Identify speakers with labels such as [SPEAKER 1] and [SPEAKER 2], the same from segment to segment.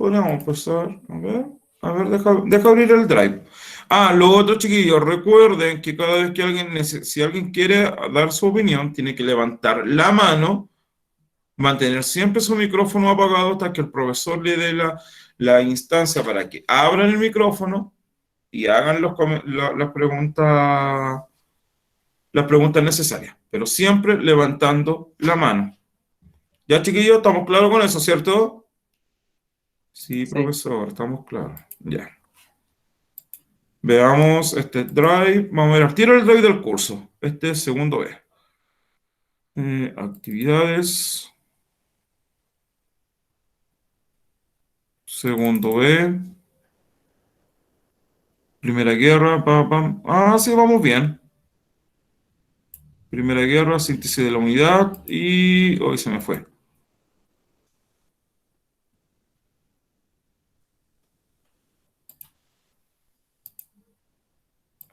[SPEAKER 1] podríamos empezar. A ver, deja abrir el Drive. Lo otro, chiquillos, recuerden que cada vez que si alguien quiere dar su opinión, tiene que levantar la mano, mantener siempre su micrófono apagado hasta que el profesor le dé la instancia para que abran el micrófono y hagan las preguntas necesarias, pero siempre levantando la mano. Ya, chiquillos, estamos claros con eso, ¿cierto? Sí,
[SPEAKER 2] Sí.
[SPEAKER 1] profesor, estamos claros. Ya. Veamos este Drive. Vamos a ver al tiro el Drive del curso. Este es segundo B. Actividades. Segundo B. Primera guerra. Sí, vamos bien. Primera guerra, síntesis de la unidad. Y hoy se me fue.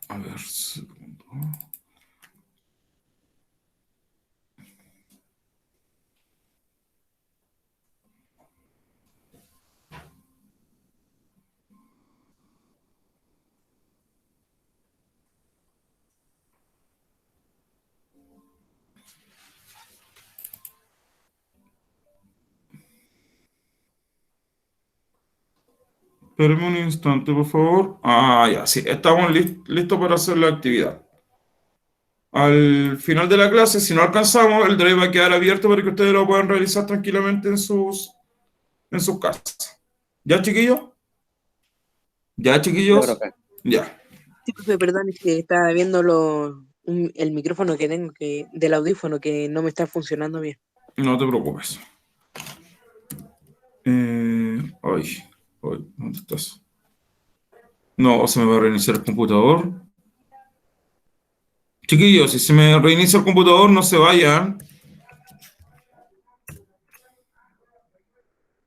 [SPEAKER 1] A ver, segundo. Espérame un instante, por favor. Ya, sí, estamos listos para hacer la actividad. Al final de la clase, si no alcanzamos, el drive va a quedar abierto para que ustedes lo puedan realizar tranquilamente en sus casas. ¿Ya, chiquillos? ¿Ya,
[SPEAKER 2] Ya,
[SPEAKER 1] chiquillos?
[SPEAKER 2] profe.
[SPEAKER 1] Ya,
[SPEAKER 2] Sí, profe, perdón, es que estaba viendo el micrófono que tengo del audífono que no me está funcionando bien.
[SPEAKER 1] no te preocupes. Ay, ¿dónde estás? No, se me va a reiniciar el computador. Chiquillos, si se me reinicia el computador, no se vayan.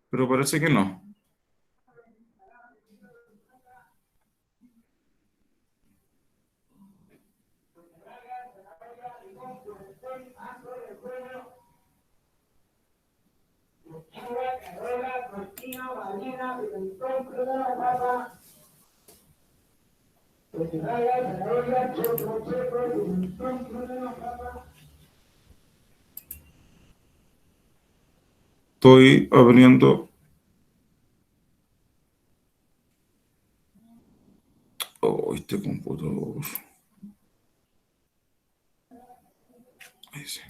[SPEAKER 1] Pero parece que no. Estoy abriendo. Este computador. Ahí sí.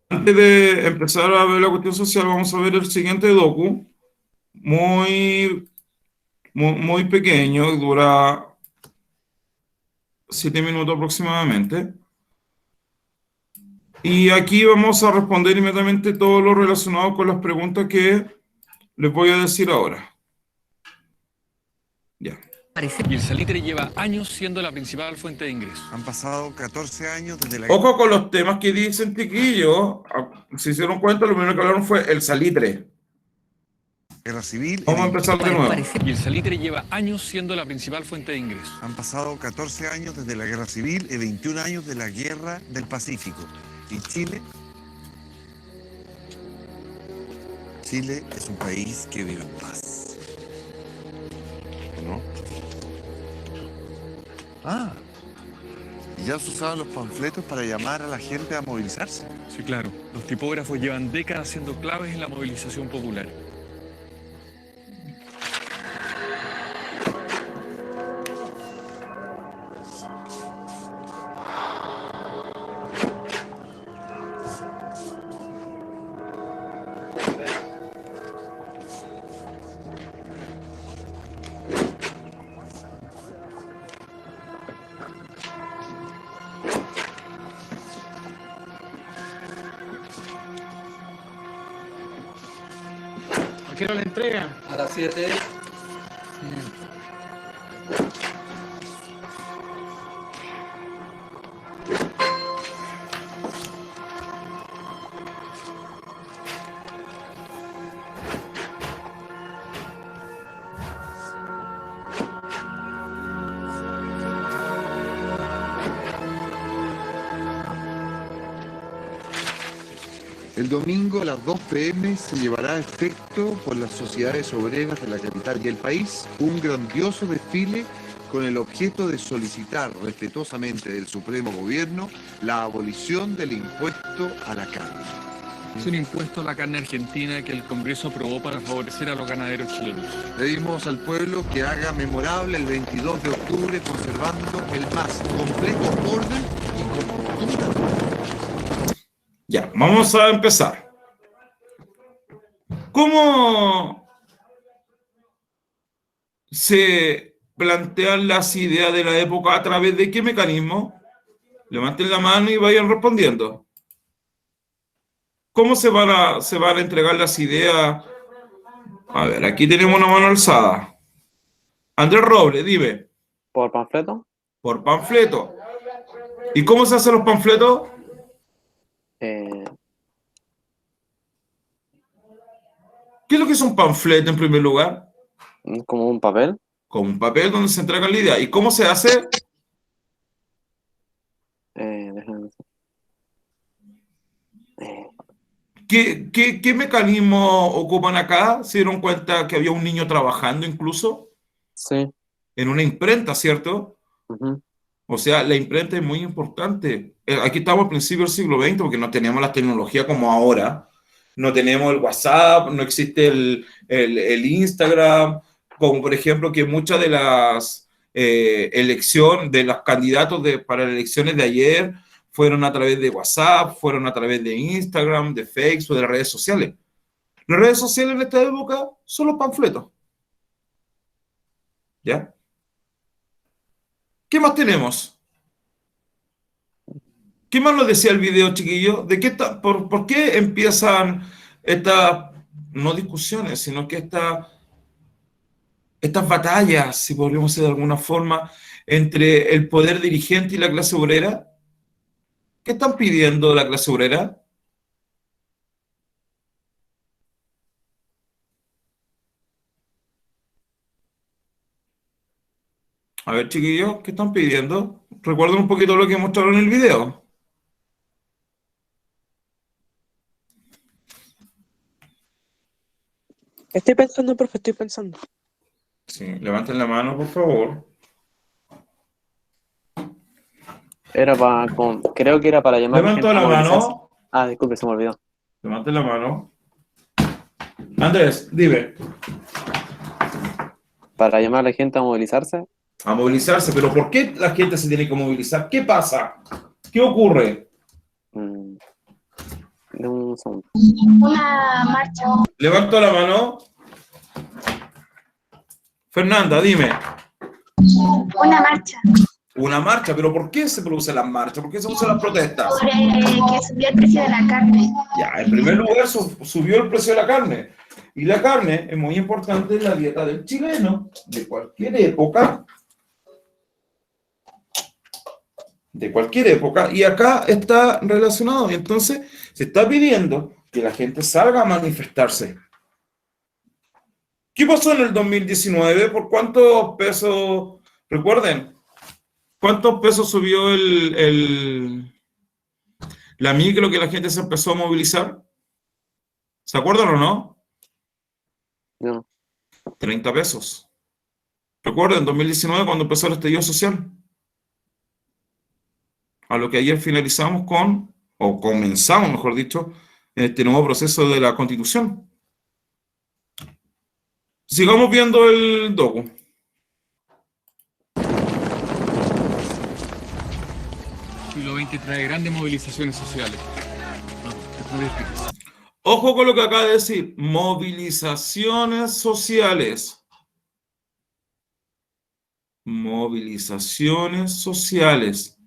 [SPEAKER 1] Antes de empezar a ver la cuestión social, vamos a ver el siguiente docu. Muy, muy pequeño, dura 7 minutos aproximadamente. Y aquí vamos a responder inmediatamente todo lo relacionado con las preguntas que les voy a decir ahora. Ya.
[SPEAKER 3] Y el salitre lleva años siendo la principal fuente de ingresos.
[SPEAKER 4] Han pasado 14 años desde la
[SPEAKER 1] Ojo con los temas que dicen, chiquillos. Si se hicieron cuenta, lo primero que hablaron fue el salitre.
[SPEAKER 4] guerra civil.
[SPEAKER 1] Vamos a empezar de nuevo.
[SPEAKER 3] Y el salitre lleva años siendo la principal fuente de ingresos.
[SPEAKER 4] Han pasado 14 años desde la guerra civil y 21 años de la guerra del Pacífico. Y Chile es un país que vive en paz. ¿No? ¿Y ya se usaban los panfletos para llamar a la gente a movilizarse?
[SPEAKER 3] Sí, claro. Los tipógrafos llevan décadas siendo claves en la movilización popular.
[SPEAKER 5] ¿A qué hora la entrega?
[SPEAKER 6] A las 7.
[SPEAKER 4] El domingo a las 2 p.m. se llevará a efecto por las sociedades obreras de la capital y el país un grandioso desfile con el objeto de solicitar respetuosamente del Supremo Gobierno la abolición del impuesto a la carne.
[SPEAKER 3] Es un impuesto a la carne argentina que el Congreso aprobó para favorecer a los ganaderos chilenos.
[SPEAKER 4] Pedimos al pueblo que haga memorable el 22 de octubre conservando el más completo orden y conjunta.
[SPEAKER 1] Ya, vamos a empezar. ¿Cómo se plantean las ideas de la época? ¿A través de qué mecanismo? Levanten la mano y vayan respondiendo. ¿Cómo se van a entregar las ideas? A ver, aquí tenemos una mano alzada. Andrés Robles, dime.
[SPEAKER 5] ¿Por panfleto?
[SPEAKER 1] Por panfleto. ¿Y cómo se hacen los panfletos? ¿Qué es lo que es un panfleto en primer lugar?
[SPEAKER 5] Como un papel.
[SPEAKER 1] Con un papel donde se entrega la idea. ¿Y cómo se hace?
[SPEAKER 5] Déjame
[SPEAKER 1] ¿Qué mecanismo ocupan acá? ¿Se dieron cuenta que había un niño trabajando incluso?
[SPEAKER 5] Sí.
[SPEAKER 1] En una imprenta, ¿cierto?
[SPEAKER 5] Ujú.
[SPEAKER 1] O sea, la imprenta es muy importante. Aquí estamos al principio del siglo XX porque no teníamos la tecnología como ahora. No tenemos el WhatsApp, no existe el Instagram, como por ejemplo que muchas de las elecciones, de los candidatos para las elecciones de ayer fueron a través de WhatsApp, fueron a través de Instagram, de Facebook, de las redes sociales. Las redes sociales en esta época son los panfletos. ¿Ya? ¿Qué más tenemos? ¿Qué más nos decía el video, chiquillo? ¿Por qué empiezan estas, no discusiones, sino que estas batallas, si podríamos decir de alguna forma, entre el poder dirigente y la clase obrera? ¿Qué están pidiendo la clase obrera? A ver, chiquillos, ¿qué están pidiendo? Recuerden un poquito lo que mostraron en el video.
[SPEAKER 2] Estoy pensando, profe, estoy pensando.
[SPEAKER 1] Sí, levanten la mano, por favor.
[SPEAKER 5] Era creo que era para llamar a la gente
[SPEAKER 1] Levantó
[SPEAKER 5] a
[SPEAKER 1] la
[SPEAKER 5] movilizarse.
[SPEAKER 1] mano.
[SPEAKER 5] Ah, disculpe, se me olvidó.
[SPEAKER 1] Levanten la mano. Andrés, dime.
[SPEAKER 5] Para llamar a la gente a movilizarse.
[SPEAKER 1] A movilizarse, pero ¿por qué la gente se tiene que movilizar? ¿Qué pasa? ¿Qué ocurre?
[SPEAKER 5] De un segundo.
[SPEAKER 6] Una marcha.
[SPEAKER 1] Levanto la mano. Fernanda, dime.
[SPEAKER 6] Una marcha.
[SPEAKER 1] Una marcha, pero ¿por qué se producen las marchas? ¿Por qué se producen las protestas?
[SPEAKER 6] Sobre que subió el precio de la carne.
[SPEAKER 1] Ya, en primer lugar subió el precio de la carne. Y la carne es muy importante en la dieta del chileno, de cualquier época. De cualquier época. Y acá está relacionado. Y entonces se está pidiendo que la gente salga a manifestarse. ¿Qué pasó en el 2019? ¿Por cuántos pesos? Recuerden, ¿cuántos pesos subió la micro que la gente se empezó a movilizar? ¿Se acuerdan o no?
[SPEAKER 5] No.
[SPEAKER 1] 30 pesos. Recuerden, 2019 cuando empezó el estallido social. A lo que ayer finalizamos o comenzamos, mejor dicho, este nuevo proceso de la Constitución. Sigamos viendo el docu.
[SPEAKER 3] Siglo XX trae grandes movilizaciones sociales.
[SPEAKER 1] Ojo con lo que acaba de decir. Movilizaciones sociales. Movilizaciones sociales.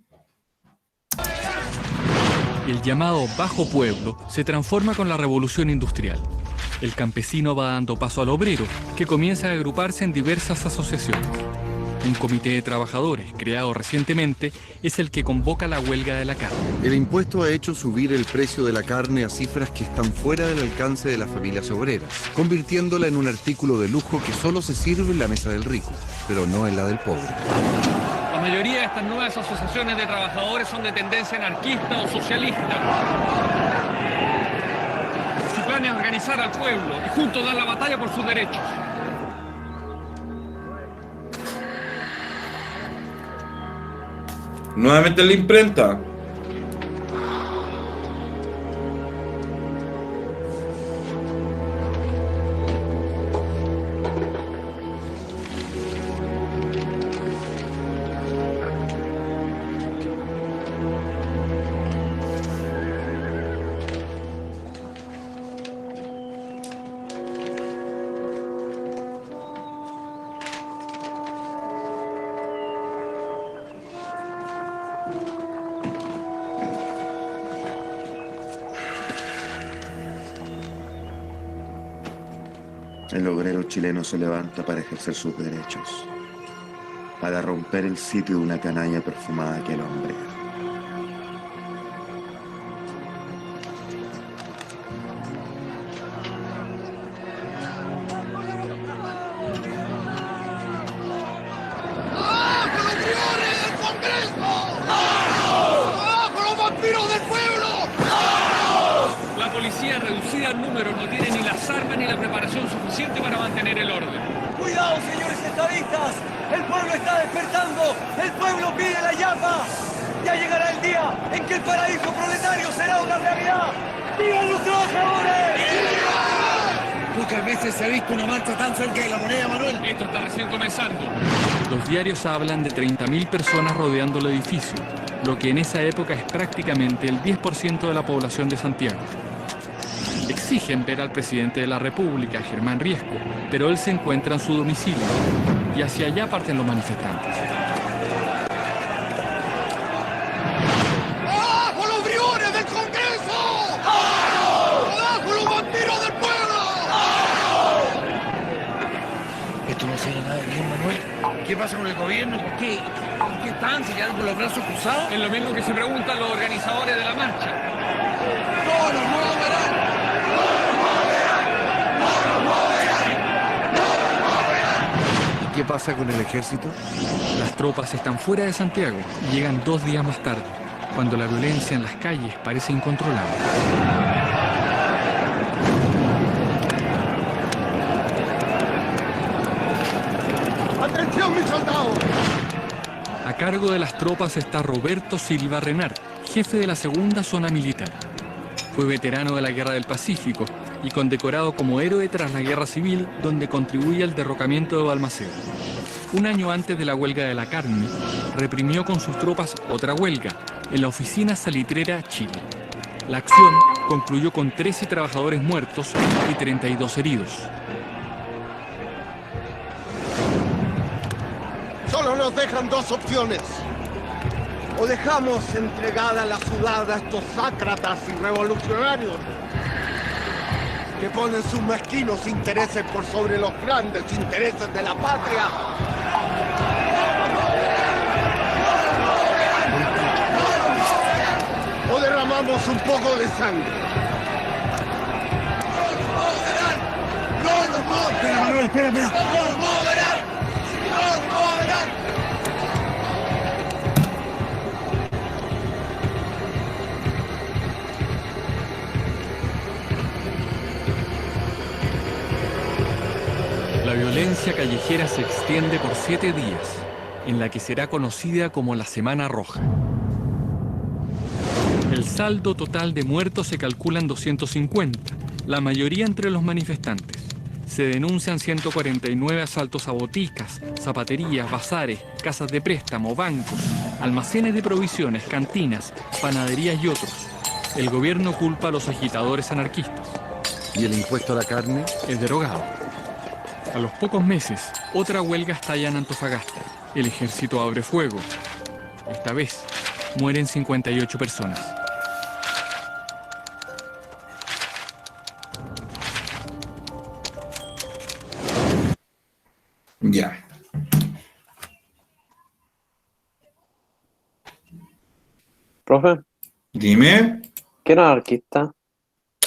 [SPEAKER 3] El llamado Bajo Pueblo se transforma con la revolución industrial. El campesino va dando paso al obrero, que comienza a agruparse en diversas asociaciones. Un comité de trabajadores, creado recientemente, es el que convoca la huelga de la carne.
[SPEAKER 4] El impuesto ha hecho subir el precio de la carne a cifras que están fuera del alcance de las familias obreras, convirtiéndola en un artículo de lujo que solo se sirve en la mesa del rico, pero no en la del pobre.
[SPEAKER 3] La mayoría de estas nuevas asociaciones de trabajadores son de tendencia anarquista o socialista. van a organizar al pueblo y juntos dar la batalla por sus derechos.
[SPEAKER 1] Nuevamente en la imprenta.
[SPEAKER 4] El obrero chileno se levanta para ejercer sus derechos, para romper el sitio de una canalla perfumada que el hombre.
[SPEAKER 3] La policía reducida en número no tiene ni las armas ni la preparación suficiente para mantener el orden.
[SPEAKER 7] ¡Cuidado, señores estadistas! ¡El pueblo está despertando! ¡El pueblo pide la llama! ¡Ya llegará el día en que el paraíso proletario será una realidad! ¡Vivan los trabajadores! Pocas veces se ha visto una marcha tan cerca de la moneda, Manuel.
[SPEAKER 3] Esto está recién comenzando. Los diarios hablan de 30.000 personas rodeando el edificio, lo que en esa época es prácticamente el 10% de la población de Santiago. Exigen ver al presidente de la República, Germán Riesco, pero él se encuentra en su domicilio y hacia allá parten los manifestantes.
[SPEAKER 7] ¡Abajo los briones del Congreso! ¡Abajo los vampiros del pueblo! Esto no suena nada bien, Manuel. ¿Qué pasa con el gobierno? ¿Por qué? ¿Por qué están? ¿Se quedan con los brazos cruzados?
[SPEAKER 3] Es lo mismo que se preguntan los organizadores de la marcha.
[SPEAKER 7] ¡No nos moverán! ¿Qué pasa con el ejército?
[SPEAKER 3] Las tropas están fuera de Santiago y llegan 2 días más tarde, cuando la violencia en las calles parece incontrolable.
[SPEAKER 7] ¡Atención, mis soldados!
[SPEAKER 3] A cargo de las tropas está Roberto Silva Renart, jefe de la segunda zona militar. Fue veterano de la Guerra del Pacífico y condecorado como héroe tras la Guerra Civil, donde contribuye al derrocamiento de Balmaceda. Un año antes de la huelga de la carne, reprimió con sus tropas otra huelga en la oficina salitrera Chile. La acción concluyó con 13 trabajadores muertos y 32 heridos.
[SPEAKER 7] Solo nos dejan 2 opciones. O dejamos entregada la ciudad a estos sátratas y revolucionarios que ponen sus mezquinos intereses por sobre los grandes intereses de la patria. O derramamos un poco de sangre. Espera, Manuel, espera.
[SPEAKER 3] La violencia callejera se extiende por 7 días, en la que será conocida como la Semana Roja. El saldo total de muertos se calcula en 250, la mayoría entre los manifestantes. Se denuncian 149 asaltos a boticas, zapaterías, bazares, casas de préstamo, bancos, almacenes de provisiones, cantinas, panaderías y otros. El gobierno culpa a los agitadores anarquistas.
[SPEAKER 7] ¿Y el impuesto a la carne?
[SPEAKER 3] Es derogado. A los pocos meses, otra huelga estalla en Antofagasta. El ejército abre fuego. Esta vez, mueren 58 personas.
[SPEAKER 1] Ya.
[SPEAKER 5] Profe,
[SPEAKER 1] Dime.
[SPEAKER 5] ¿qué era anarquista?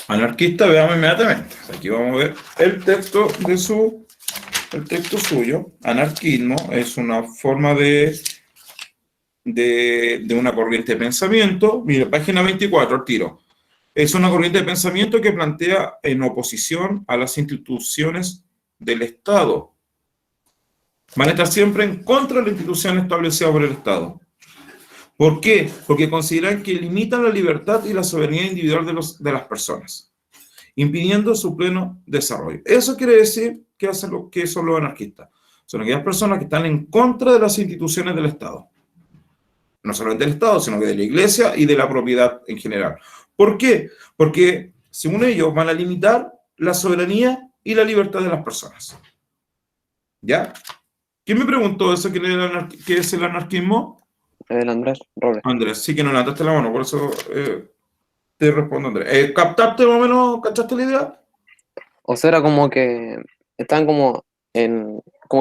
[SPEAKER 1] Anarquista, veamos inmediatamente. Aquí vamos a ver el texto suyo. Anarquismo es una forma de una corriente de pensamiento. Mira, página 24, al tiro. Es una corriente de pensamiento que plantea en oposición a las instituciones del Estado. Van a estar siempre en contra de la institución establecida por el Estado. ¿Por qué? Porque consideran que limitan la libertad y la soberanía individual de las personas, impidiendo su pleno desarrollo. Eso quiere decir que son los anarquistas. Son aquellas personas que están en contra de las instituciones del Estado. No solamente del Estado, sino que de la Iglesia y de la propiedad en general. ¿Por qué? Porque, según ellos, van a limitar la soberanía y la libertad de las personas. ¿Ya? ¿Quién me preguntó eso? ¿Qué es el anarquismo?
[SPEAKER 5] El Andrés Robles.
[SPEAKER 1] Andrés, sí que no levantaste la mano, por eso te respondo, Andrés. ¿Captaste más o menos, cachaste la idea?
[SPEAKER 5] O sea, era como que estaban como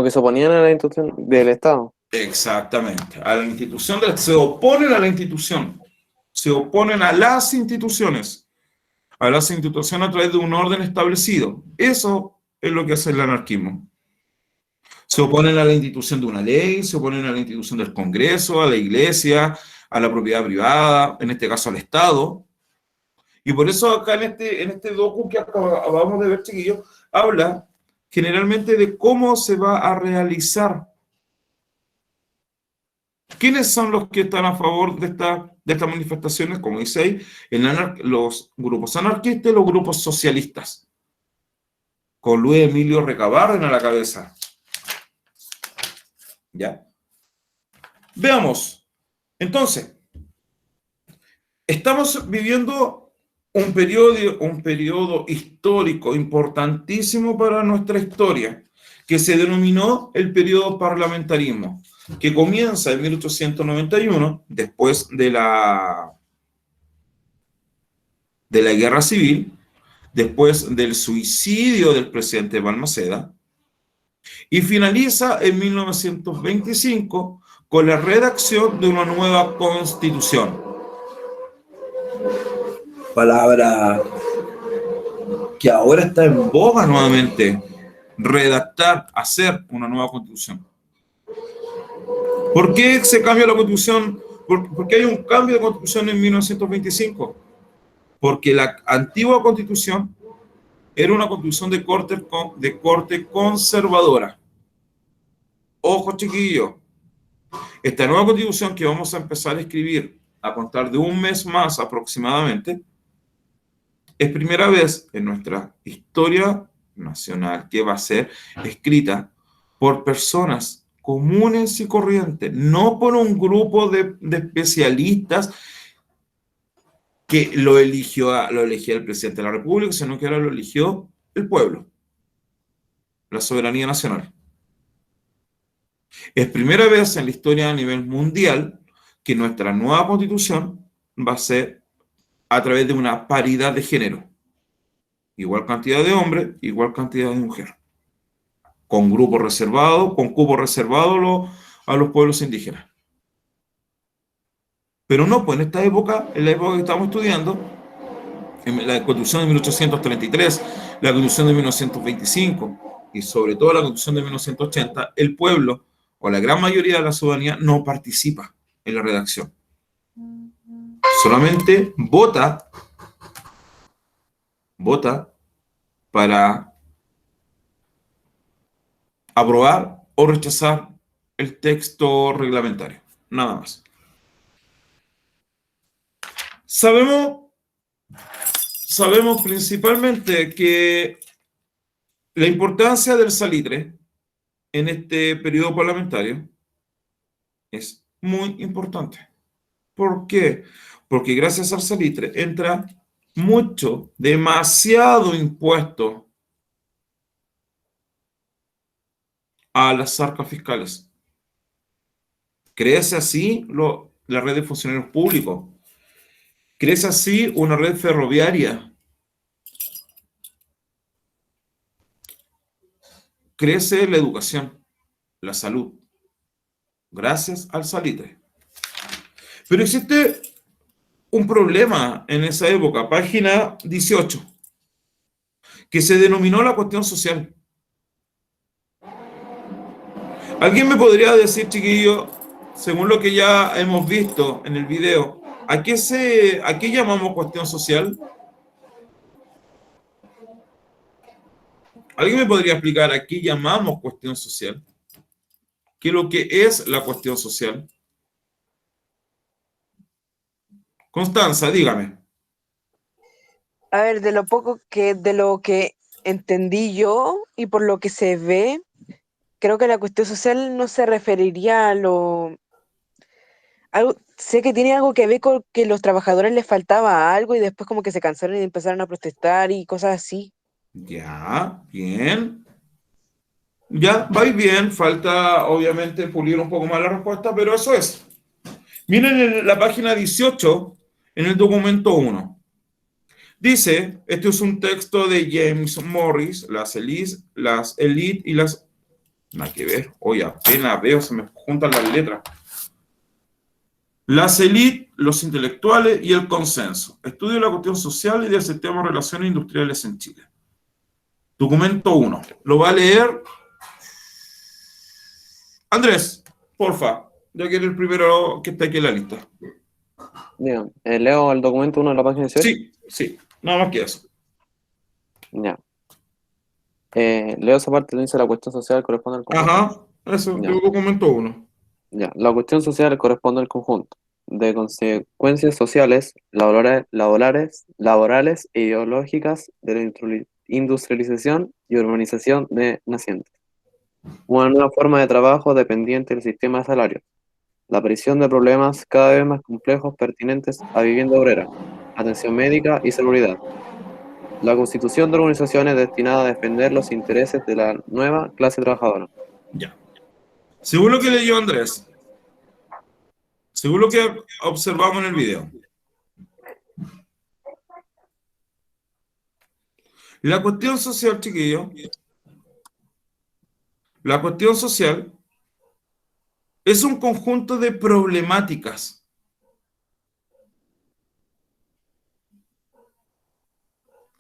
[SPEAKER 5] que se oponían a la institución del Estado.
[SPEAKER 1] Exactamente. A la institución, se oponen a la institución. Se oponen a las instituciones. A las instituciones a través de un orden establecido. Eso es lo que hace el anarquismo. Se oponen a la institución de una ley, se oponen a la institución del Congreso, a la Iglesia, a la propiedad privada, en este caso al Estado. Y por eso acá en este docu que acabamos de ver, chiquillos, habla generalmente de cómo se va a realizar. ¿Quiénes son los que están a favor de estas manifestaciones? Como dice ahí, los grupos anarquistas y los grupos socialistas. Con Luis Emilio Recabarren a la cabeza. ¿Ya? Veamos. Entonces, estamos viviendo un periodo histórico importantísimo para nuestra historia, que se denominó el periodo parlamentarismo, que comienza en 1891, después de la Guerra Civil, después del suicidio del presidente Balmaceda, y finaliza en 1925 con la redacción de una nueva constitución. Palabra que ahora está en boga nuevamente, redactar, hacer una nueva constitución. ¿Por qué se cambia la constitución? ¿Por qué hay un cambio de constitución en 1925? Porque la antigua constitución era una constitución de corte conservadora. Ojo, chiquillos, esta nueva constitución que vamos a empezar a escribir a contar de un mes más aproximadamente, es primera vez en nuestra historia nacional que va a ser escrita por personas comunes y corrientes, no por un grupo de especialistas que lo elegía el presidente de la República, sino que ahora lo eligió el pueblo, la soberanía nacional. Es primera vez en la historia a nivel mundial que nuestra nueva constitución va a ser a través de una paridad de género. Igual cantidad de hombres, igual cantidad de mujeres. Con grupos reservados, con cupos reservados a los pueblos indígenas. Pero no, pues en esta época, en la época que estamos estudiando, en la Constitución de 1833, la Constitución de 1925 y sobre todo la Constitución de 1980, el pueblo o la gran mayoría de la ciudadanía no participa en la redacción. Solamente vota para aprobar o rechazar el texto reglamentario. Nada más. Sabemos principalmente que la importancia del salitre en este periodo parlamentario es muy importante. ¿Por qué? Porque gracias al salitre entra mucho, demasiado impuesto a las arcas fiscales. Crece así la red de funcionarios públicos. Crece así una red ferroviaria. Crece la educación, la salud, gracias al salitre. Pero existe un problema en esa época, página 18, que se denominó la cuestión social. ¿Alguien me podría decir, chiquillo, según lo que ya hemos visto en el video, ¿A qué llamamos cuestión social? ¿Alguien me podría explicar a qué llamamos cuestión social? ¿Qué es lo que es la cuestión social? Constanza, dígame.
[SPEAKER 2] A ver, de lo que entendí yo y por lo que se ve, creo que la cuestión social no se referiría a sé que tiene algo que ver con que los trabajadores les faltaba algo y después como que se cansaron y empezaron a protestar y cosas así.
[SPEAKER 1] Ya, bien. Ya, vais bien. Falta, obviamente, pulir un poco más la respuesta, pero eso es. Miren en la página 18, en el documento 1. Dice, este es un texto de James Morris, las elite y las... Nada que ver, hoy apenas veo, se me juntan las letras. Las élites, los intelectuales y el consenso. Estudio de la cuestión social y del sistema de relaciones industriales en Chile. Documento 1. Lo va a leer Andrés, porfa, ya que eres el primero que está aquí en la lista.
[SPEAKER 5] Bien, leo el documento 1 de la página 18.
[SPEAKER 1] Sí, sí, nada más que eso.
[SPEAKER 5] Ya. Leo esa parte donde dice la cuestión social corresponde al conjunto.
[SPEAKER 1] Ajá, eso,
[SPEAKER 5] Ya.
[SPEAKER 1] yo documento 1.
[SPEAKER 5] Ya. La cuestión social corresponde al conjunto de consecuencias sociales, laborales e ideológicas de la industrialización y urbanización de nacientes. Una nueva forma de trabajo dependiente del sistema de salarios. La aparición de problemas cada vez más complejos pertinentes a vivienda obrera, atención médica y seguridad. La constitución de organizaciones destinadas a defender los intereses de la nueva clase trabajadora.
[SPEAKER 1] Ya. Según lo que leyó Andrés, según lo que observamos en el video, la cuestión social, chiquillo, la cuestión social es un conjunto de problemáticas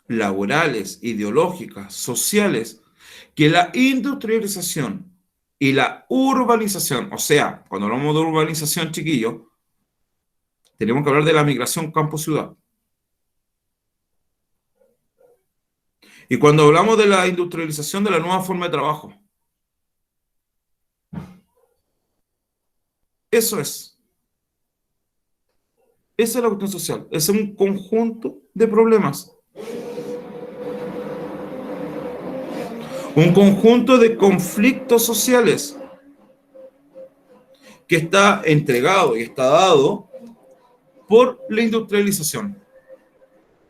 [SPEAKER 1] laborales, ideológicas, sociales, que la industrialización y la urbanización, o sea, cuando hablamos de urbanización, chiquillo, tenemos que hablar de la migración campo-ciudad. Y cuando hablamos de la industrialización de la nueva forma de trabajo, eso es. Esa es la cuestión social. Es un conjunto de problemas. Un conjunto de conflictos sociales que está entregado y está dado por la industrialización,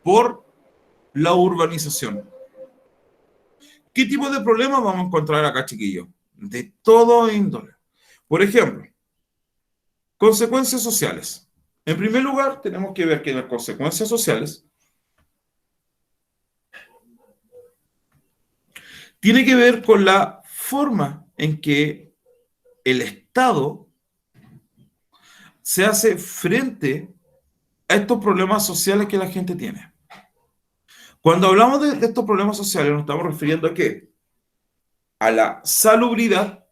[SPEAKER 1] por la urbanización. ¿Qué tipo de problemas vamos a encontrar acá, chiquillos? De todo índole. Por ejemplo, consecuencias sociales. En primer lugar, tenemos que ver que las consecuencias sociales tiene que ver con la forma en que el Estado se hace frente a estos problemas sociales que la gente tiene. Cuando hablamos de estos problemas sociales, nos estamos refiriendo a qué? A la salubridad,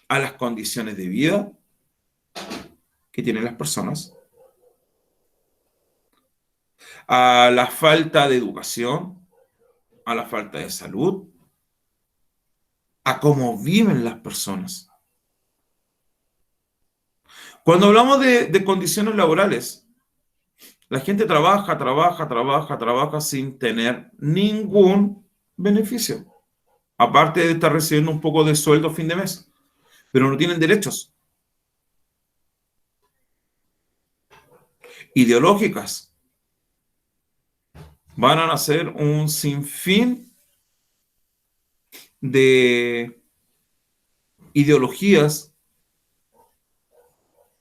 [SPEAKER 1] a las condiciones de vida que tienen las personas, a la falta de educación, a la falta de salud, a cómo viven las personas. Cuando hablamos de condiciones laborales, la gente trabaja sin tener ningún beneficio, aparte de estar recibiendo un poco de sueldo a fin de mes, pero no tienen derechos. Ideológicas. Van a nacer un sinfín de ideologías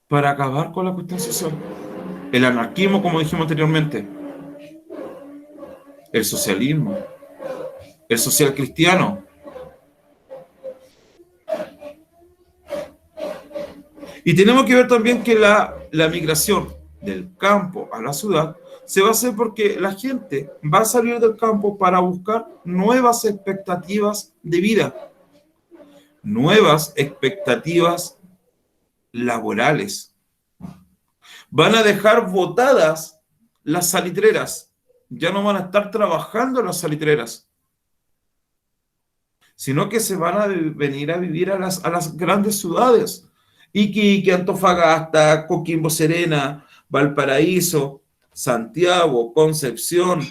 [SPEAKER 1] para acabar con la cuestión social. El anarquismo, como dijimos anteriormente, el socialismo, el social cristiano. Y tenemos que ver también que la migración del campo a la ciudad se va a hacer porque la gente va a salir del campo para buscar nuevas expectativas de vida, nuevas expectativas laborales. Van a dejar botadas las salitreras. Ya no van a estar trabajando en las salitreras, sino que se van a venir a vivir a las grandes ciudades. Iquique, Antofagasta, Coquimbo Serena, Valparaíso, Santiago, Concepción,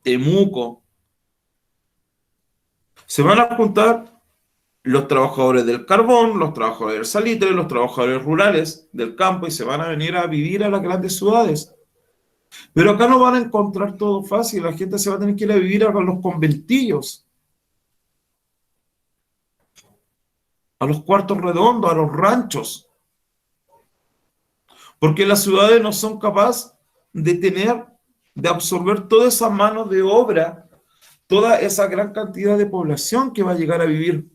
[SPEAKER 1] Temuco. Se van a juntar los trabajadores del carbón, los trabajadores del salitre, los trabajadores rurales del campo y se van a venir a vivir a las grandes ciudades. Pero acá no van a encontrar todo fácil, la gente se va a tener que ir a vivir a los conventillos, a los cuartos redondos, a los ranchos, porque las ciudades no son capaces de absorber toda esa mano de obra, toda esa gran cantidad de población que va a llegar a vivir.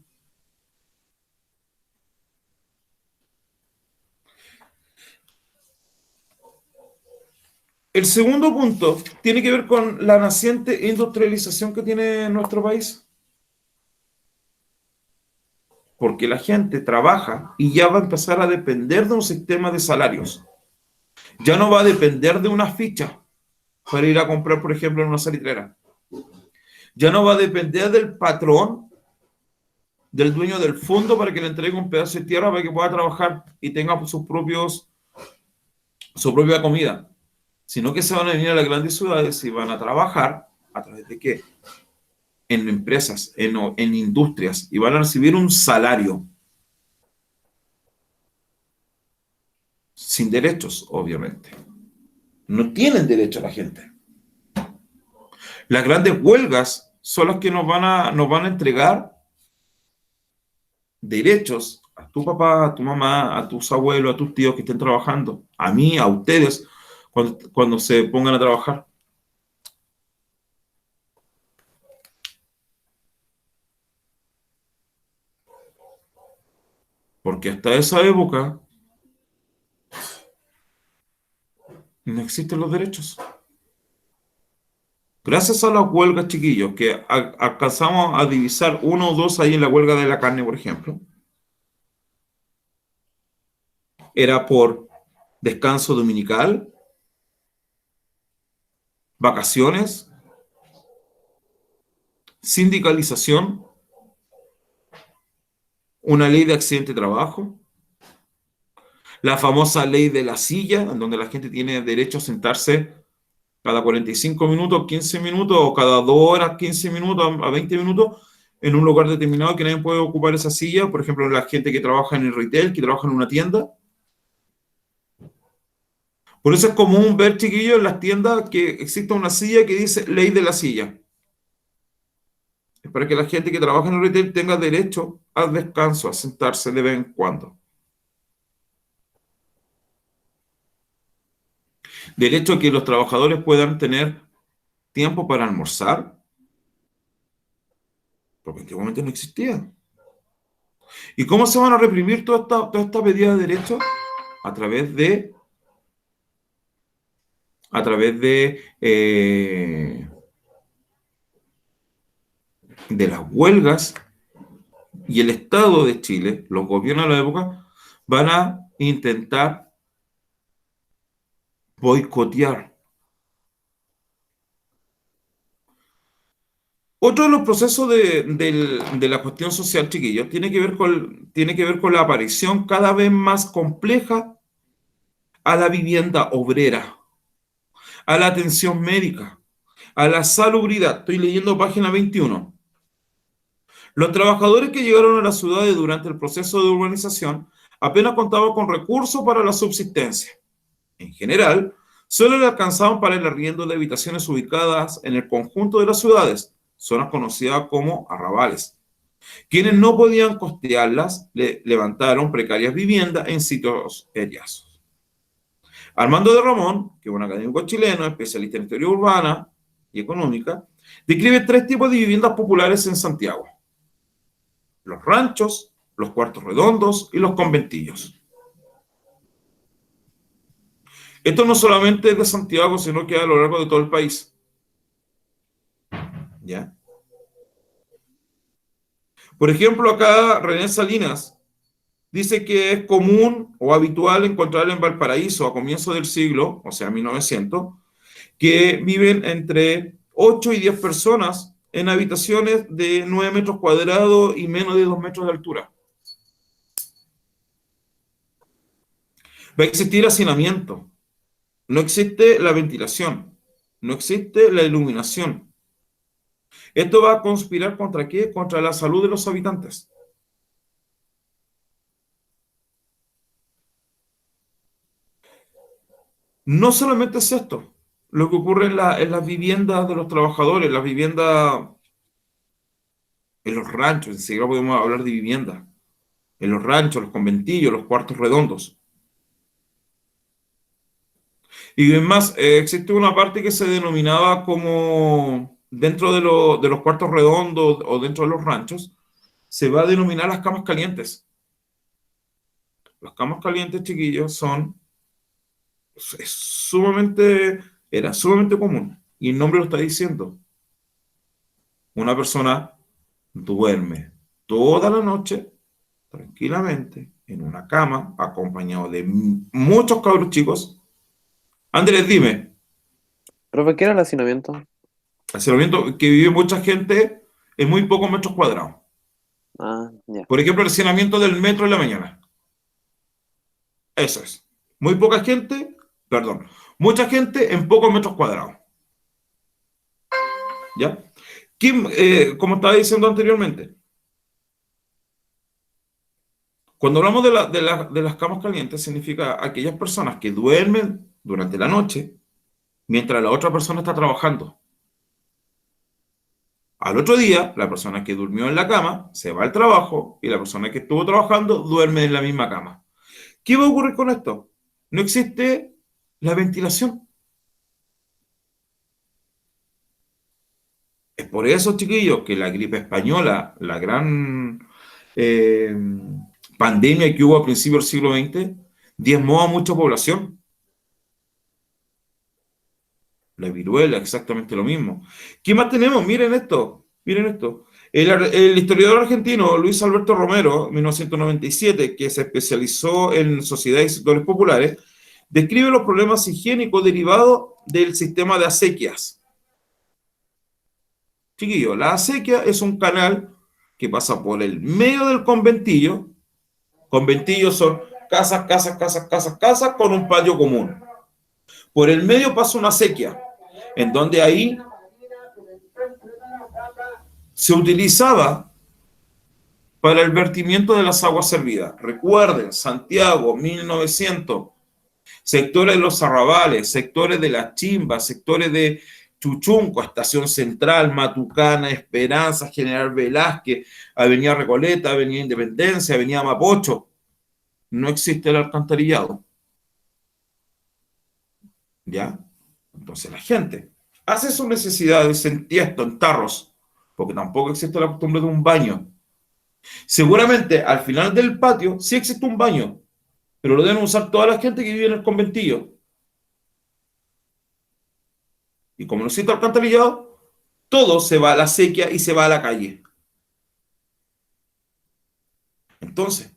[SPEAKER 1] El segundo punto tiene que ver con la naciente industrialización que tiene nuestro país. Porque la gente trabaja y ya va a empezar a depender de un sistema de salarios. Ya no va a depender de una ficha para ir a comprar, por ejemplo, en una salitrera. Ya no va a depender del patrón, del dueño del fondo para que le entregue un pedazo de tierra para que pueda trabajar y tenga su propia comida. Sino que se van a venir a las grandes ciudades y van a trabajar a través de ¿qué? En empresas, en industrias, y van a recibir un salario. Sin derechos, obviamente. No tienen derecho la gente. Las grandes huelgas son las que nos van a entregar derechos a tu papá, a tu mamá, a tus abuelos, a tus tíos que estén trabajando, a mí, a ustedes, cuando se pongan a trabajar. Porque hasta esa época no existen los derechos. Gracias a las huelgas, chiquillos, que alcanzamos a divisar uno o dos ahí en la huelga de la carne, por ejemplo, era por descanso dominical, vacaciones, sindicalización, una ley de accidente de trabajo, la famosa ley de la silla, en donde la gente tiene derecho a sentarse cada 45 minutos, 15 minutos, o cada 2 horas, 15 minutos, a 20 minutos, en un lugar determinado que nadie puede ocupar esa silla. Por ejemplo, la gente que trabaja en el retail, que trabaja en una tienda. Por eso es común ver, chiquillos, en las tiendas que existe una silla que dice ley de la silla. Es para que la gente que trabaja en el retail tenga derecho al descanso, a sentarse de vez en cuando. Derecho a que los trabajadores puedan tener tiempo para almorzar, porque antiguamente no existía. ¿Y cómo se van a reprimir toda esta medida de derechos? A través de las huelgas, y el Estado de Chile, los gobiernos de la época, van a intentar boicotear. Otro de los procesos de la cuestión social, chiquillos, tiene que ver con la aparición cada vez más compleja a la vivienda obrera, a la atención médica, a la salubridad. Estoy leyendo página 21. Los trabajadores que llegaron a las ciudades durante el proceso de urbanización apenas contaban con recursos para la subsistencia. En general, solo le alcanzaban para el arriendo de habitaciones ubicadas en el conjunto de las ciudades, zonas conocidas como arrabales. Quienes no podían costearlas levantaron precarias viviendas en sitios heriazos. Armando de Ramón, que es un académico chileno, especialista en teoría urbana y económica, describe 3 tipos de viviendas populares en Santiago: los ranchos, los cuartos redondos y los conventillos. Esto no solamente es de Santiago, sino que a lo largo de todo el país. ¿Ya? Por ejemplo, acá René Salinas dice que es común o habitual encontrar en Valparaíso a comienzos del siglo, o sea, 1900, que viven entre 8 y 10 personas en habitaciones de 9 metros cuadrados y menos de 2 metros de altura. Va a existir hacinamiento, no existe la ventilación, no existe la iluminación. Esto va a conspirar ¿contra qué? Contra la salud de los habitantes. No solamente es esto, lo que ocurre en las viviendas de los trabajadores, las viviendas en los ranchos, enseguida podemos hablar de viviendas, en los ranchos, los conventillos, los cuartos redondos. Y además, existe una parte que se denominaba como, dentro de los cuartos redondos o dentro de los ranchos, se va a denominar las camas calientes. Las camas calientes, chiquillos, era sumamente común. Y el nombre lo está diciendo. Una persona duerme toda la noche tranquilamente en una cama acompañado de muchos cabros chicos. Andrés, dime,
[SPEAKER 5] ¿Profe, qué era el hacinamiento?
[SPEAKER 1] hacinamiento que vive mucha gente en muy pocos metros cuadrados.
[SPEAKER 5] Ah, ya.
[SPEAKER 1] Por ejemplo, el hacinamiento del metro en la mañana. Eso es. Muy poca gente, perdón, mucha gente en pocos metros cuadrados. ¿Ya? Como estaba diciendo anteriormente, cuando hablamos de las camas calientes, significa aquellas personas que duermen durante la noche mientras la otra persona está trabajando. Al otro día, la persona que durmió en la cama se va al trabajo y la persona que estuvo trabajando duerme en la misma cama. ¿Qué va a ocurrir con esto? No existe la ventilación. Es por eso, chiquillos, que la gripe española, la gran eh, pandemia que hubo a principios del siglo XX, diezmó a mucha población. La viruela, exactamente lo mismo. ¿Qué más tenemos? Miren esto, miren esto. El historiador argentino Luis Alberto Romero, 1997, que se especializó en sociedades y sectores populares, describe los problemas higiénicos derivados del sistema de acequias. Chiquillo, la acequia es un canal que pasa por el medio del conventillo. Conventillos son casas, casas, casas, casas, casas con un patio común. Por el medio pasa una acequia, en donde ahí se utilizaba para el vertimiento de las aguas servidas. Recuerden, Santiago, 1900, sectores de los arrabales, sectores de las chimbas, sectores de Chuchunco, Estación Central, Matucana, Esperanza, General Velázquez, Avenida Recoleta, Avenida Independencia, Avenida Mapocho. No existe el alcantarillado. ¿Ya? Entonces la gente hace sus necesidades en tiesto, en tarros, porque tampoco existe la costumbre de un baño. Seguramente al final del patio sí existe un baño, pero lo deben usar toda la gente que vive en el conventillo. Y como no existe alcantarillado, todo se va a la acequia y se va a la calle. Entonces,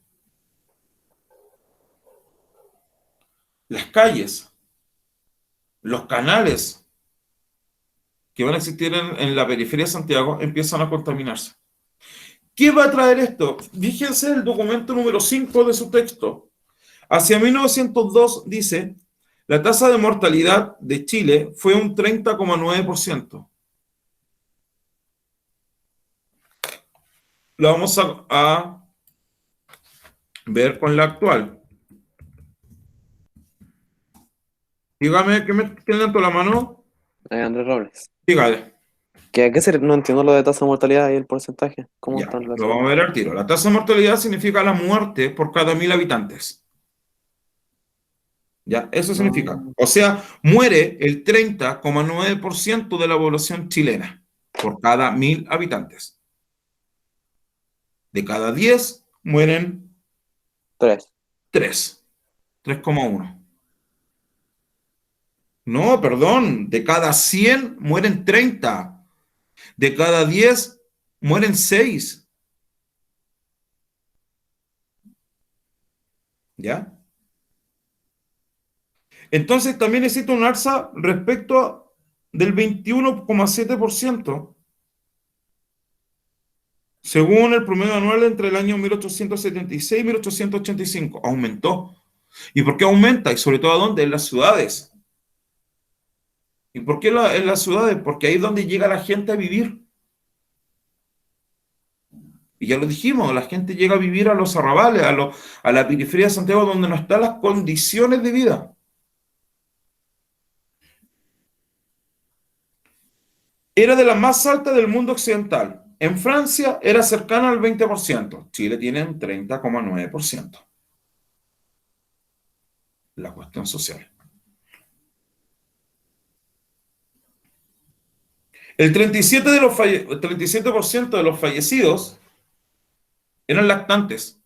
[SPEAKER 1] las calles, los canales que van a existir en la periferia de Santiago empiezan a contaminarse. ¿Qué va a traer esto? Fíjense el documento número 5 de su texto. Hacia 1902 dice, la tasa de mortalidad de Chile fue un 30,9%. Lo vamos a ver con la actual. Dígame, ¿qué me levantó la mano?
[SPEAKER 5] Andrés Robles.
[SPEAKER 1] Dígale.
[SPEAKER 5] No entiendo lo de tasa de mortalidad y el porcentaje. ¿Cómo
[SPEAKER 1] Ya,
[SPEAKER 5] están
[SPEAKER 1] lo vamos a ver al tiro. La tasa de mortalidad significa la muerte por cada 1000 habitantes. ¿Ya? Eso significa. O sea, muere el 30,9% de la población chilena por cada 1000 habitantes. De cada 10 mueren
[SPEAKER 5] 3.
[SPEAKER 1] 3,1. No, perdón, de cada 100 mueren 30. De cada 10 mueren 6. ¿Ya? Entonces también existe un alza del 21,7%, según el promedio anual entre el año 1876 y 1885. Aumentó. ¿Y por qué aumenta? Y sobre todo, ¿a dónde? En las ciudades. ¿Y por qué en las ciudades? Porque ahí es donde llega la gente a vivir. Y ya lo dijimos, la gente llega a vivir a los arrabales, a la periferia de Santiago, donde no están las condiciones de vida. Era de las más altas del mundo occidental. En Francia era cercana al 20%. Chile tiene un 30,9%. La cuestión social. El 37% de los fallecidos eran lactantes.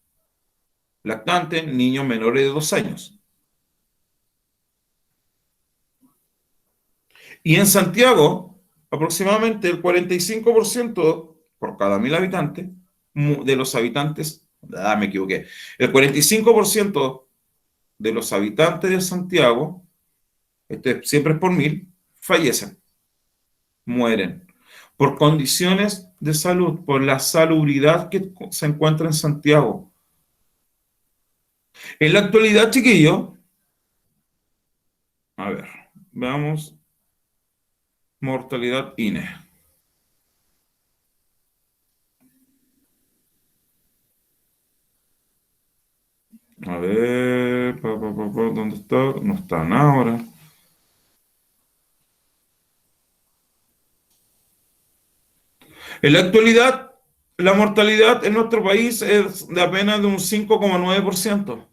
[SPEAKER 1] Lactantes, niños menores de 2 años. Y en Santiago, aproximadamente el 45% por cada 1.000 habitantes, de los habitantes, me equivoqué, el 45% de los habitantes de Santiago, siempre es por 1.000, fallecen, mueren, por condiciones de salud, por la salubridad que se encuentra en Santiago. En la actualidad, chiquillo, a ver, veamos, mortalidad INE. A ver, ¿dónde está? No está nada ahora. En la actualidad, la mortalidad en nuestro país es de apenas de un 5,9%.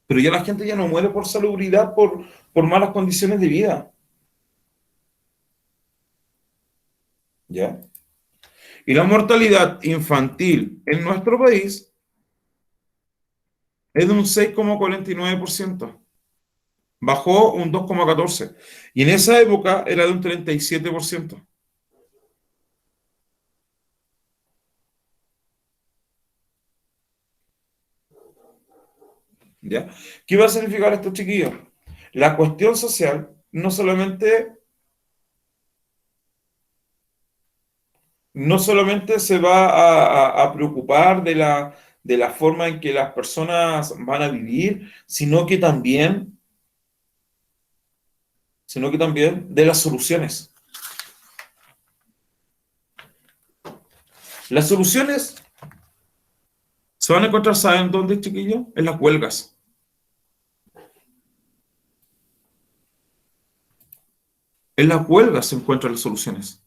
[SPEAKER 1] Pero ya la gente ya no muere por salubridad, por malas condiciones de vida. ¿Ya? Y la mortalidad infantil en nuestro país es de un 6,49%. Bajó un 2,14%. Y en esa época era de un 37%. ¿Ya? ¿Qué va a significar esto, chiquillos? La cuestión social no solamente se va a preocupar de la forma en que las personas van a vivir, sino que también de las soluciones. Las soluciones se van a encontrar, ¿saben dónde, chiquillos? En las huelgas. En las huelgas se encuentran las soluciones.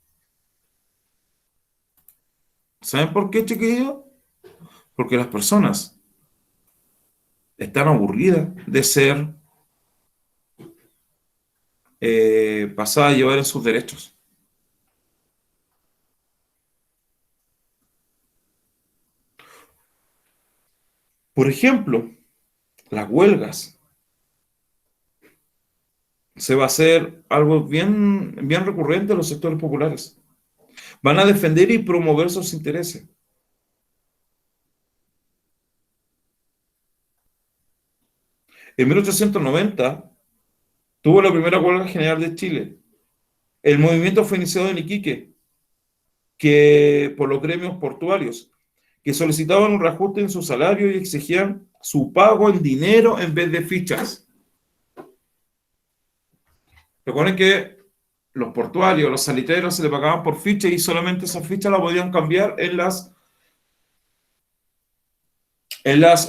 [SPEAKER 1] ¿Saben por qué, chiquillos? Porque las personas están aburridas de ser pasadas a llevar en sus derechos. Por ejemplo, las huelgas se va a hacer algo bien, bien recurrente en los sectores populares. Van a defender y promover sus intereses. En 1890 tuvo la primera huelga general de Chile. El movimiento fue iniciado en Iquique, por los gremios portuarios, que solicitaban un reajuste en su salario y exigían su pago en dinero en vez de fichas. Recuerden que los portuarios, los salitreros se le pagaban por fichas y solamente esas fichas las podían cambiar en las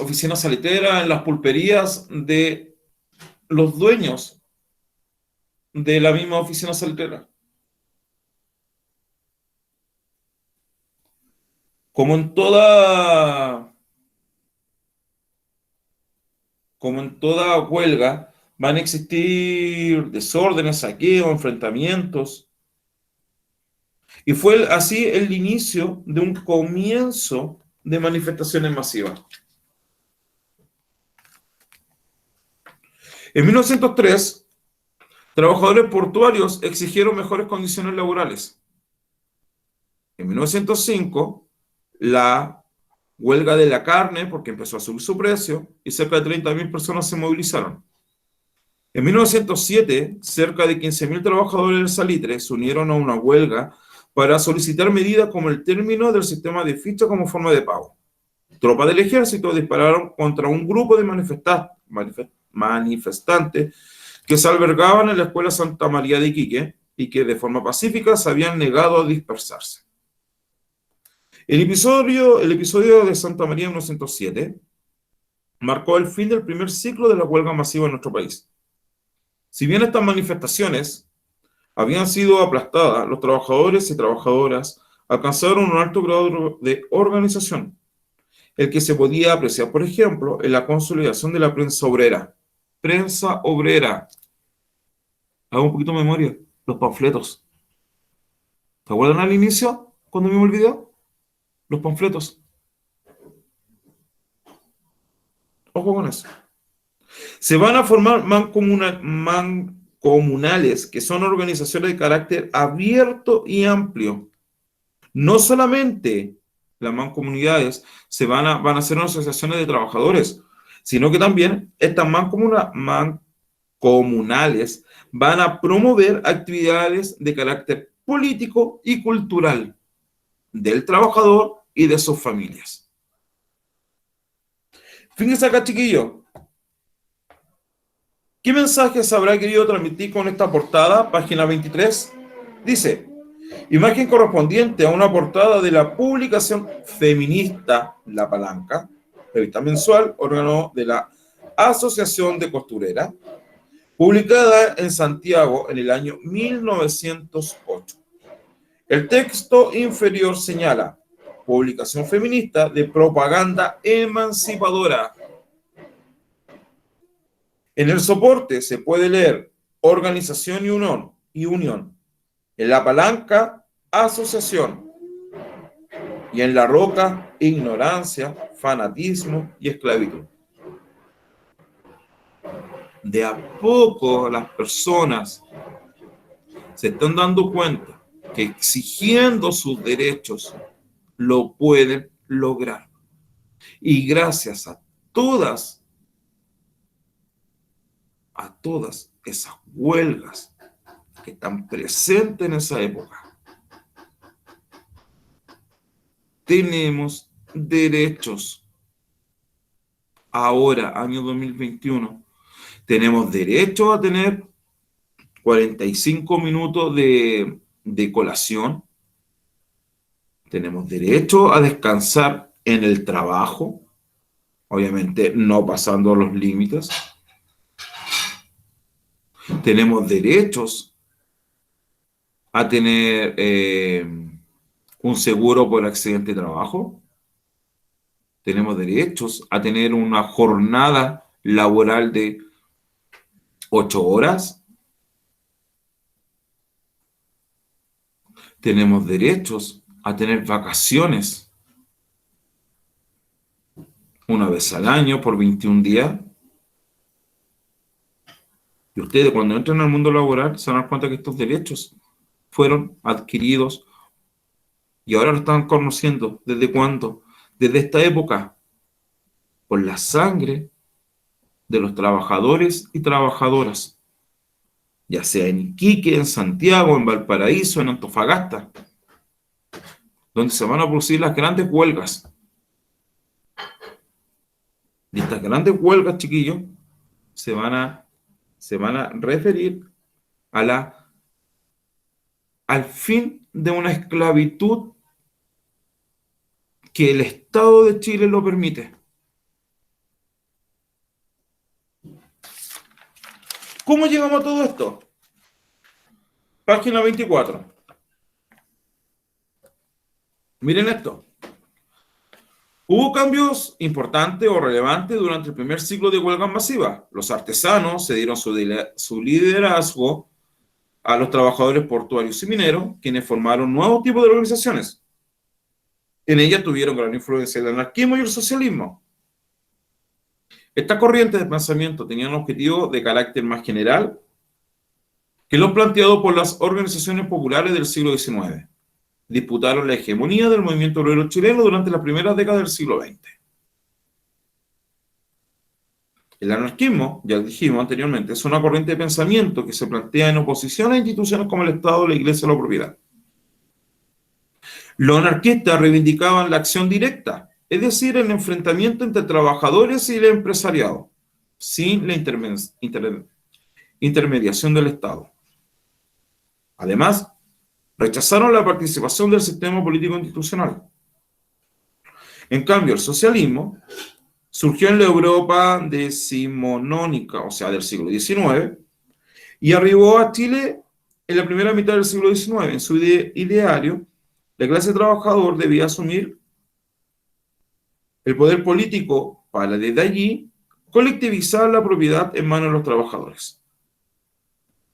[SPEAKER 1] oficinas salitreras, en las pulperías de los dueños de la misma oficina salitrera. Como en toda huelga, van a existir desórdenes, saqueos, enfrentamientos. Y fue así el inicio de un comienzo de manifestaciones masivas. En 1903, trabajadores portuarios exigieron mejores condiciones laborales. En 1905, la huelga de la carne porque empezó a subir su precio y cerca de 30.000 personas se movilizaron. En 1907, cerca de 15.000 trabajadores del salitre se unieron a una huelga para solicitar medidas como el término del sistema de ficha como forma de pago. Tropas del ejército dispararon contra un grupo de manifestantes que se albergaban en la Escuela Santa María de Iquique y que de forma pacífica se habían negado a dispersarse. El episodio de Santa María en 1907 marcó el fin del primer ciclo de la huelga masiva en nuestro país. Si bien estas manifestaciones habían sido aplastadas, los trabajadores y trabajadoras alcanzaron un alto grado de organización, el que se podía apreciar, por ejemplo, en la consolidación de la prensa obrera. Prensa obrera. Hago un poquito de memoria. Los panfletos. ¿Te acuerdan al inicio, cuando vimos el video? Los panfletos. Ojo con eso. Se van a formar mancomunales, que son organizaciones de carácter abierto y amplio. No solamente las mancomunidades van a ser asociaciones de trabajadores, sino que también estas mancomunales van a promover actividades de carácter político y cultural del trabajador y de sus familias. Fíjense acá, chiquillo. ¿Qué mensajes habrá querido transmitir con esta portada? Página 23. Dice: imagen correspondiente a una portada de la publicación feminista La Palanca, revista mensual, órgano de la Asociación de Costureras, publicada en Santiago en el año 1908. El texto inferior señala: publicación feminista de propaganda emancipadora. En el soporte se puede leer organización y unión. En La Palanca, asociación. Y en La Roca, ignorancia, fanatismo y esclavitud. De a poco las personas se están dando cuenta que exigiendo sus derechos lo pueden lograr. Y gracias a todas esas huelgas que están presentes en esa época, tenemos derechos. Ahora, año 2021, tenemos derecho a tener 45 minutos de colación. Tenemos derecho a descansar en el trabajo, obviamente no pasando los límites. Tenemos derechos a tener un seguro por accidente de trabajo. Tenemos derechos a tener una jornada laboral de 8 horas. Tenemos derechos a tener vacaciones una vez al año por 21 días. Y ustedes, cuando entran al mundo laboral, se dan cuenta que estos derechos fueron adquiridos y ahora lo están conociendo. ¿Desde cuándo? Desde esta época, por la sangre de los trabajadores y trabajadoras, ya sea en Iquique, en Santiago, en Valparaíso, en Antofagasta, donde se van a producir las grandes huelgas. Y estas grandes huelgas, chiquillos, se van a referir al fin de una esclavitud que el Estado de Chile lo permite. ¿Cómo llegamos a todo esto? Página 24. Miren esto. Hubo cambios importantes o relevantes durante el primer ciclo de huelgas masivas. Los artesanos cedieron su liderazgo a los trabajadores portuarios y mineros, quienes formaron nuevos tipos de organizaciones. En ellas tuvieron gran influencia el anarquismo y el socialismo. Estas corrientes de pensamiento tenían un objetivo de carácter más general que los planteados por las organizaciones populares del siglo XIX. disputaron la hegemonía del movimiento obrero chileno durante las primeras décadas del siglo XX. El anarquismo, ya dijimos anteriormente, es una corriente de pensamiento que se plantea en oposición a instituciones como el Estado, la Iglesia o la propiedad. Los anarquistas reivindicaban la acción directa, es decir, el enfrentamiento entre trabajadores y el empresariado, sin la intermediación del Estado. Además, rechazaron la participación del sistema político institucional. En cambio, el socialismo surgió en la Europa decimonónica, o sea, del siglo XIX, y arribó a Chile en la primera mitad del siglo XIX. En su ideario, la clase trabajadora debía asumir el poder político para desde allí colectivizar la propiedad en manos de los trabajadores.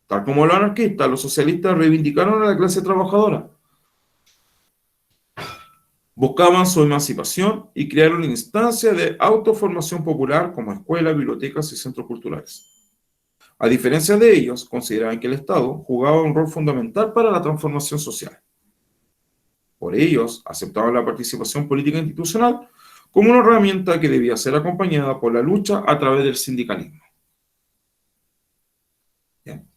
[SPEAKER 1] Tal como los anarquistas, los socialistas reivindicaron a la clase trabajadora. Buscaban su emancipación y crearon instancias de autoformación popular como escuelas, bibliotecas y centros culturales. A diferencia de ellos, consideraban que el Estado jugaba un rol fundamental para la transformación social. Por ellos, aceptaban la participación política institucional como una herramienta que debía ser acompañada por la lucha a través del sindicalismo. Bien.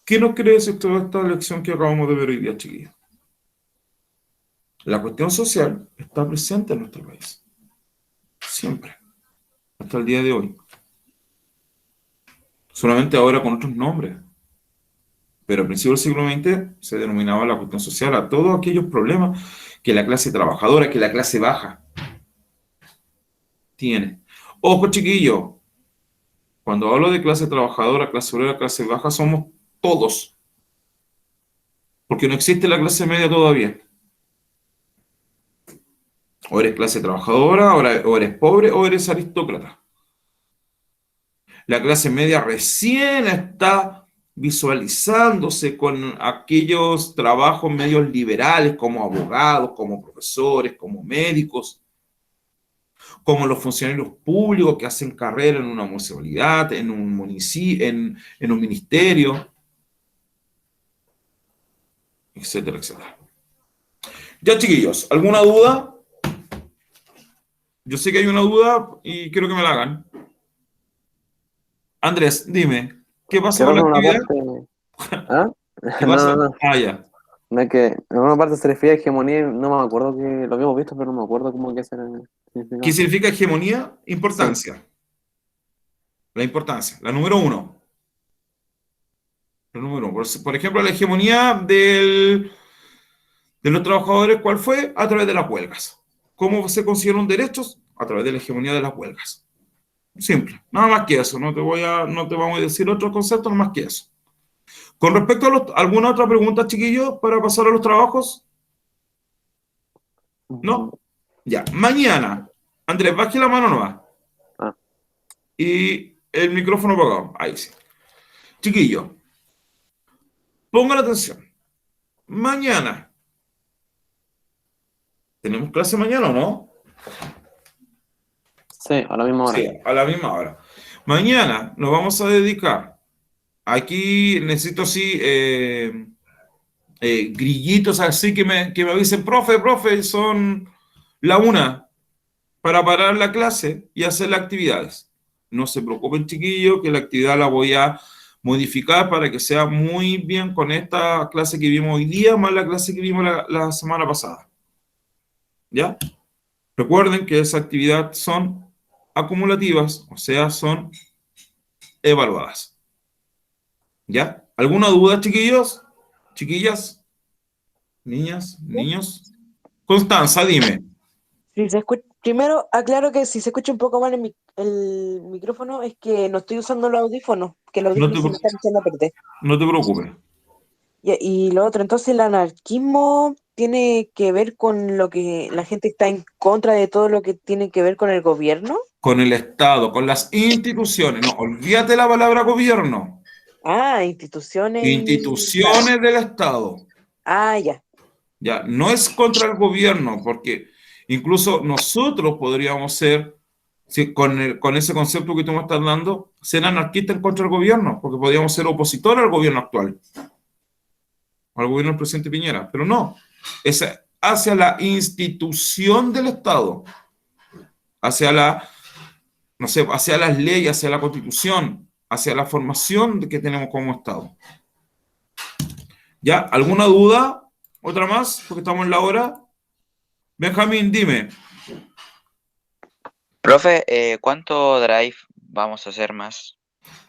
[SPEAKER 1] ¿Qué nos quiere decir toda esta lección que acabamos de ver hoy día, chiquillos? La cuestión social está presente en nuestro país. Siempre. Hasta el día de hoy. Solamente ahora con otros nombres. Pero a principios del siglo XX se denominaba la cuestión social a todos aquellos problemas que la clase trabajadora, que la clase baja tiene. Ojo, chiquillos. Cuando hablo de clase trabajadora, clase obrera, clase baja, somos todos. Porque no existe la clase media todavía. O eres clase trabajadora, o eres pobre, o eres aristócrata. La clase media recién está visualizándose con aquellos trabajos medios liberales como abogados, como profesores, como médicos, como los funcionarios públicos que hacen carrera en una municipalidad, en un municipio, en un ministerio, etcétera, etcétera. Ya, chiquillos, ¿alguna duda? Yo sé que hay una duda y quiero que me la hagan. Andrés, dime, ¿qué pasa con la
[SPEAKER 5] Creo que en
[SPEAKER 1] actividad?
[SPEAKER 5] una parte. ¿Ah?
[SPEAKER 1] ¿Qué
[SPEAKER 5] No,
[SPEAKER 1] pasa?
[SPEAKER 5] no, no.
[SPEAKER 1] Ah, ya.
[SPEAKER 5] No es que en una parte se refiere a hegemonía y no me acuerdo que lo habíamos visto, pero no me acuerdo cómo que será el significado.
[SPEAKER 1] ¿Qué significa hegemonía?
[SPEAKER 5] Sí.
[SPEAKER 1] Importancia. La importancia. La número uno. La número uno. Por ejemplo, la hegemonía de los trabajadores, ¿cuál fue? A través de las huelgas. ¿Cómo se consiguieron derechos? A través de la hegemonía de las huelgas. Simple. Nada más que eso. No te vamos a decir otro concepto, nada más que eso. Con respecto a ¿alguna otra pregunta, chiquillos, para pasar a los trabajos? ¿No? Ya. Mañana. Andrés, baje la mano nomás.
[SPEAKER 5] Ah.
[SPEAKER 1] Y el micrófono apagado. Ahí sí. Chiquillos, pongan atención. Mañana. ¿Tenemos clase mañana o no?
[SPEAKER 5] Sí, a la misma hora.
[SPEAKER 1] Sí, a la misma hora. Mañana nos vamos a dedicar. Aquí necesito así grillitos así que me avisen, profe, son la 1 para parar la clase y hacer las actividades. No se preocupen, chiquillos, que la actividad la voy a modificar para que sea muy bien con esta clase que vimos hoy día, más la clase que vimos la semana pasada. ¿Ya? Recuerden que esa actividad son acumulativas, o sea, son evaluadas. ¿Ya? ¿Alguna duda, chiquillos? ¿Chiquillas? ¿Niñas? ¿Niños? Constanza, dime.
[SPEAKER 2] Si se primero aclaro que si se escucha un poco mal el micrófono es que no estoy usando los audífonos, que los
[SPEAKER 1] No
[SPEAKER 2] audífonos se me están echando a perder.
[SPEAKER 1] No te preocupes.
[SPEAKER 2] Y lo otro, entonces el anarquismo tiene que ver con lo que la gente está en contra de todo lo que tiene que ver con el gobierno.
[SPEAKER 1] Con el Estado, con las instituciones. No, olvídate la palabra gobierno.
[SPEAKER 2] Ah, instituciones.
[SPEAKER 1] Instituciones del Estado.
[SPEAKER 2] Ah, ya.
[SPEAKER 1] Ya, no es contra el gobierno, porque incluso nosotros podríamos ser, si con ese concepto que tú me estás dando, ser anarquistas en contra del gobierno, porque podríamos ser opositores al gobierno actual. al gobierno del presidente Piñera, pero no, es hacia la institución del Estado, hacia la, no sé, hacia las leyes, hacia la Constitución, hacia la formación que tenemos como Estado. ¿Ya? ¿Alguna duda? ¿Otra más? Porque estamos en la hora. Benjamín, dime.
[SPEAKER 8] Profe, ¿cuánto drive vamos a hacer más?